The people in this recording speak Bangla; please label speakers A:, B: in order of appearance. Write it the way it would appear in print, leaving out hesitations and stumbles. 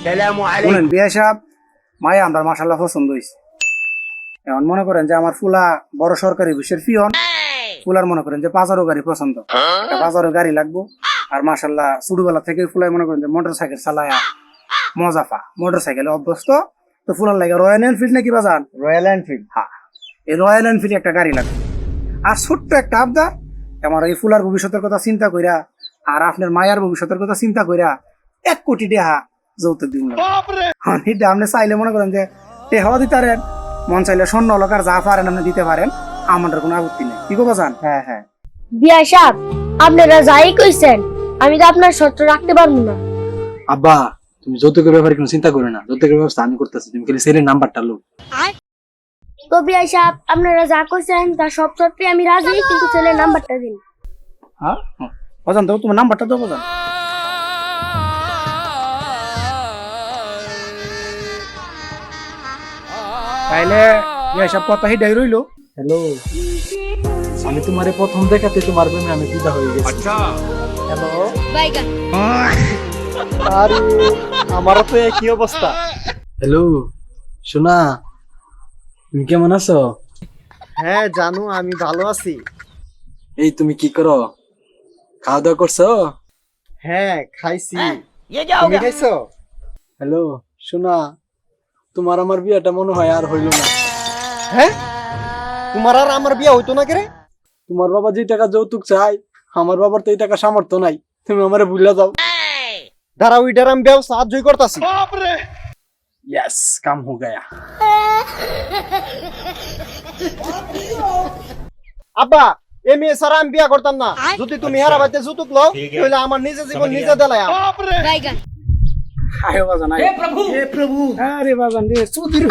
A: শুনেন বিয়া সাহেব, মায়া আমরা মাশাআল্লাহ পছন্দ হয়েছে। এখন মনে করেন যে আমার ফুলা বড় সরকারি অফিসের পিয়ন, ফুলার মনে করেন যে পাজারো গাড়ি পছন্দ, একটা পাজারো গাড়ি লাগবো। আর মাশাআল্লাহ ছোটবেলা থেকে ফুলাই মনে করেন যে মোটর সাইকেল চালায়া মজাফা, মোটর সাইকেলে অভ্যস্ত। তো ফুলার লাগে রয়্যাল এনফিল্ড নাকি বাজান?
B: Royal Enfield.
A: হ্যাঁ, এই রয়্যাল এনফিল্ড একটা গাড়ি লাগবে। আর ছোট্ট একটা আবদার, আমার এই ফুলার ভবিষ্যতের কথা চিন্তা কইরা আর আপনার মায়ার ভবিষ্যতের কথা চিন্তা কইরা 1 কোটি টাকা যৌতুক দিব না। এটা আপনি চাইলে মনে করেন যে টেহাও দিতে পারেন, মন চাইলে স্বর্ণ অলকার যা পারেন আপনি দিতে পারেন, আমাদের কোনো আপত্তি নেই। কি করবো জান?
B: হ্যাঁ হ্যাঁ।
C: বিয়া সাহেব, আপনারা যাই কইছেন, আমি তো আপনার শর্ত রাখতে পারবো না।
D: আব্বা, তুমি যৌতুকের ব্যাপারে কোনো চিন্তা করো না, যৌতুকের ব্যবস্থা আমি করতেছি, তুমি খালি ছেলের নাম্বারটা লো।
C: তো বিয়া সাহেব, আপনারা যা কইছেন তার সব শর্তে আমি রাজি, কিন্তু ছেলের নাম্বারটা দিন।
A: হ্যাঁ বাজান, তো তোমার নাম্বারটা দেবো বাজান। তাইলে এসব কথা হিডাই রইলো।
D: হ্যালো, আমি তোমার প্রথম দেখাতে তোমার প্রেমে আমি ফিদা হয়ে গেছি।
B: হ্যালো।
C: বাইগান।
B: আরে আমারও তো একই অবস্থা।
D: হ্যালো সোনা, তুমি কেমন আছো?
B: হ্যাঁ জানো, আমি ভালো আছি।
D: এই তুমি কি করো? খাওয়া দাওয়া করছো?
B: হ্যাঁ খাইছি। তুমি খাইছো?
D: হ্যালো সোনা, তোমার আমার বিয়েটা মনে হয় আর হইল না।
B: হ্যাঁ, তোমার আর আমার বিয়ে হইতো না কেরে?
D: তোমার বাবা যে টাকা যৌতুক চাই, আমার বাবার তো এই টাকা সামর্থ্য নাই, তুমি আমারে ভুলে যাও।
B: দাঁড়াও, ওইটার আমি ব্যবস্থা সাহায্যই করতেছি।
D: यस, काम हो गया।
B: আব্বা, এই মেয়ে সারা আমি বিয়া করতাম না। যদি তুমি হেরা বাইতে যৌতুক লও, তাহলে আমার নিজে জীবন নিজে দেলায়া।
C: বাইগান।
A: আয় বাজান, আয়। হে প্রভু, আরে বাজান রে, চৌধুরী।